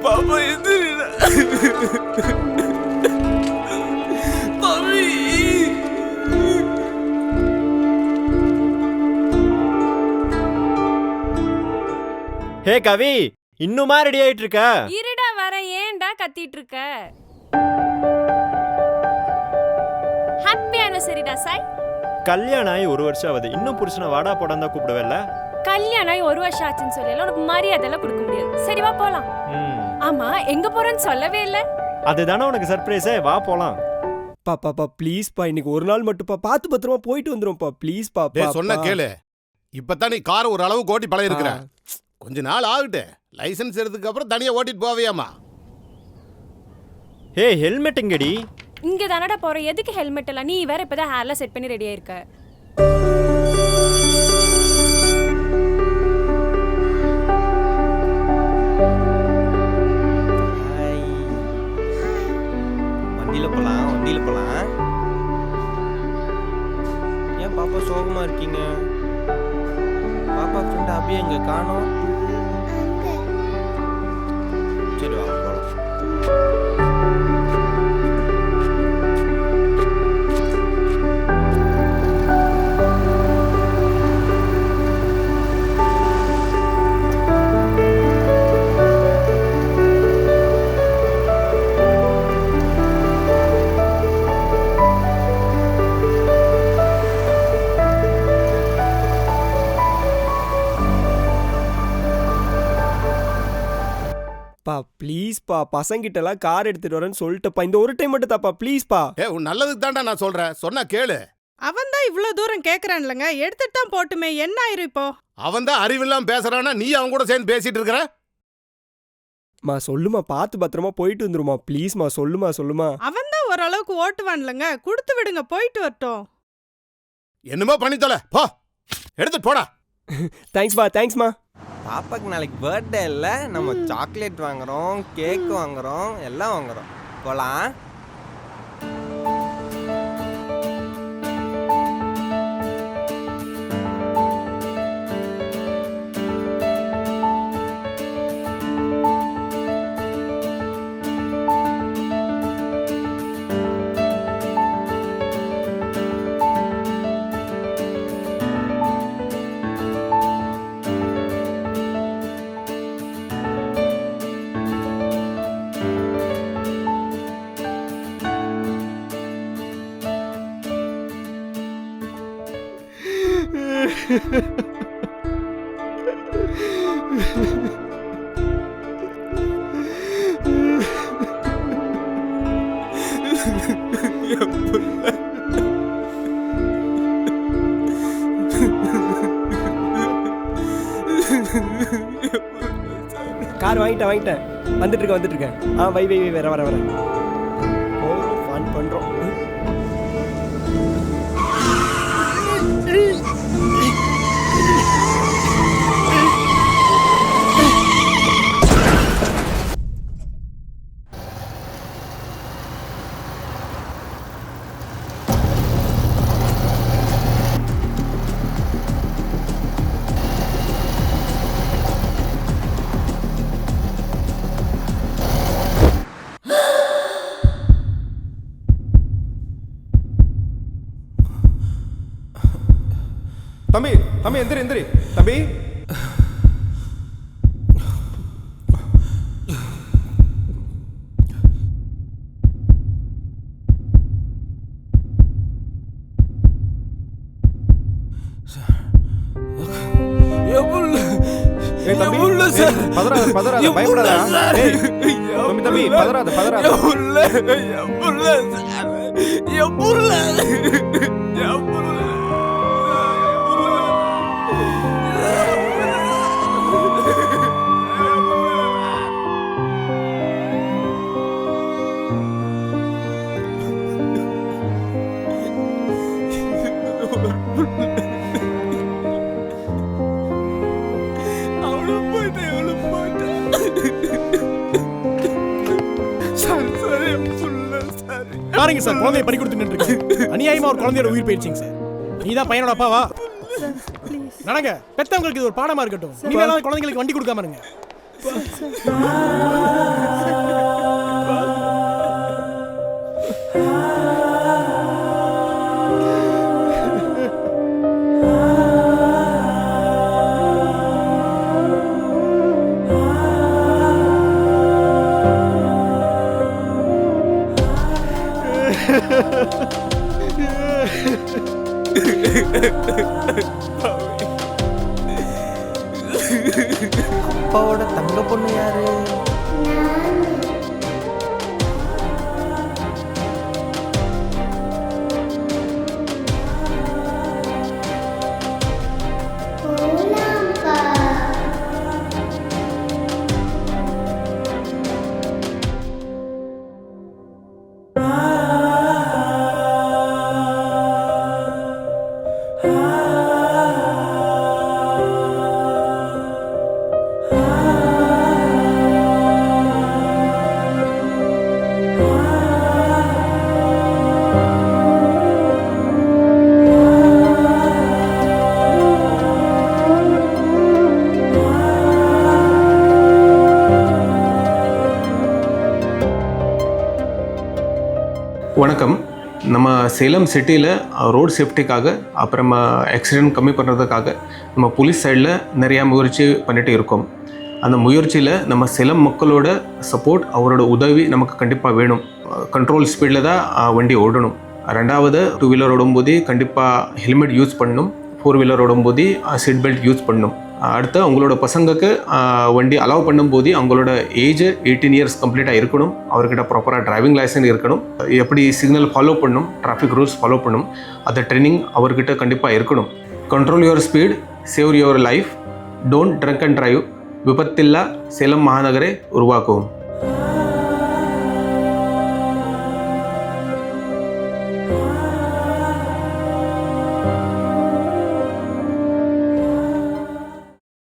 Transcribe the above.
பாப்பா எந்திரிடா. தம்பி. ஹே கவி, இன்னுமா ரெடி ஆயிட்டு இருக்க? இருடா வர, ஏன்டா கத்திட்டு இருக்க? ஹாப்பி ஆனிவர்சரிடா சாய். கல்யாணம் ஆகி 1 வருஷம் ஆகுது, இன்னும் புருஷனை வாடா போடான்னு தான் கூப்பிடவே. கல்யாணம் ஆகி 1 வருஷம் ஆச்சுன்னு சொல்லல, உனக்கு மரியாதை எல்லாம் கொடுக்க முடியாது. சரி வா போலாம். ஆமா, எங்க போறேன்னு சொல்லவே இல்ல. அதுதானே உனக்கு சர்ப்ரைஸே, வா போலாம். பாப்பா ப்ளீஸ் பா, இன்னைக்கு ஒரு நாள் மட்டும் பா, பார்த்து பத்திரமா போயிட்டு வந்துரும்ப்பா ப்ளீஸ் பா. சொன்ன கேளு, இப்பதான் நீ கார் ஒரு அளவு ஓட்டி பழகிருக்கிற. கொஞ்ச நாள் ஆகட்டு, லைசன்ஸ் எடுத்ததுக்கு அப்புறம் தனியா ஓட்டிட்டு போவியாமா? ஹே ஹெல்மெட் எங்கடி? இங்க தானடா போற, எதுக்கு ஹெல்மெட் எல்லாம்? நீ வேற இப்பதான் ஹேர்ல செட் பண்ணி ரெடியா இருக்க. வண்டியில போலாம். ஏன் பாப்பா சோகமா இருக்கீங்க? பாப்பா ஃப்ரெண்ட் அப்படியே எங்க காணோம்? சரி வா போலாம். பா ப்ளீஸ் பா, பசங்கிட்ட எல்லாம் கார் எடுத்துட்டு வரேன்னு சொல்லிட்டப்பா, இந்த ஒரு டைம் மட்டும் தாப்பா ப்ளீஸ் பா. உன் நல்லதுக்கு தான்டா நான் சொல்றேன், சொன்னா கேளு. அவன் தான் இவ்வளவு தூரம் கேக்குறான்லங்க, எடுத்துட்டு தான் போட்டுமே, என்ன ஆயிரும் இப்போ? அவன் தான் அறிவில்லாம பேசுறானா, நீ அவன் கூட சேர்ந்து பேசிட்டு இருக்கிற? மா சொல்லுமா, பார்த்து பத்திரமா போயிட்டு வந்துருமா ப்ளீஸ்மா, சொல்லுமா. அவன் தான் ஓரளவுக்கு ஓட்டுவான்லங்க, கொடுத்து விடுங்க, போயிட்டு வரட்டும். என்னமோ பண்ணித்தோல, போ எடுத்துட்டு போடா. தேங்க்ஸ்மா. பாப்பாக்கு நாளைக்கு பர்த்டே இல்ல, நம்ம சாக்லேட் வாங்குறோம், கேக் வாங்குறோம், எல்லாம் வாங்குறோம். போலாம். கார் வாங்கிட்டேன், வந்துட்டு இருக்கேன். வை வர ஃபன் பண்றோம். தம்பி எந்திரி தம்பி. பதறாத பயப்படாத. தம்பி பதறாத. பாருங்க சார், குழந்தைய பறி கொடுத்துட்டு இருக்கு. அநியாயமா ஒரு குழந்தையோட உயிர் போயிடுச்சுங்க சார். நீதான் பையனோட அப்பாவா? நடங்க, பெத்தவங்களுக்கு இது ஒரு பாடமா இருக்கட்டும். நீங்க குழந்தைங்களுக்கு வண்டி கொடுக்காம இருங்க. அப்பாவோட தங்க பொண்ணு யாரு? வணக்கம். நம்ம சேலம் சிட்டியில் ரோட் சேஃப்டிக்காக அப்புறமா ஆக்சிடென்ட் கம்மி பண்ணுறதுக்காக நம்ம போலீஸ் சைடில் நிறையா முயற்சி பண்ணிட்டு இருக்கோம். அந்த முயற்சியில் நம்ம சேலம் மக்களோட சப்போர்ட், அவரோட உதவி நமக்கு கண்டிப்பாக வேணும். கண்ட்ரோல் ஸ்பீடில் தான் வண்டி ஓடணும். ரெண்டாவது, 2 வீலர் ஓடும்போது கண்டிப்பாக ஹெல்மெட் யூஸ் பண்ணணும். 4 வீலர் ஓடும்போது சீட் பெல்ட் யூஸ் பண்ணணும். அடுத்து அவங்களோட பசங்களுக்கு வண்டி அலோவ் பண்ணும்போது அவங்களோட ஏஜ் 18 இயர்ஸ் கம்ப்ளீட்டாக இருக்கணும். அவர்கிட்ட ப்ராப்பராக டிரைவிங் லைசன்ஸ் இருக்கணும். எப்படி சிக்னல் ஃபாலோ பண்ணணும், டிராஃபிக் ரூல்ஸ் ஃபாலோ பண்ணணும், அந்த ட்ரைனிங் அவர்கிட்ட கண்டிப்பாக இருக்கணும். Control your speed, save your life, don't drunk and drive. விபத்தில்லா சேலம் மாநகரை உருவாக்குவோம்.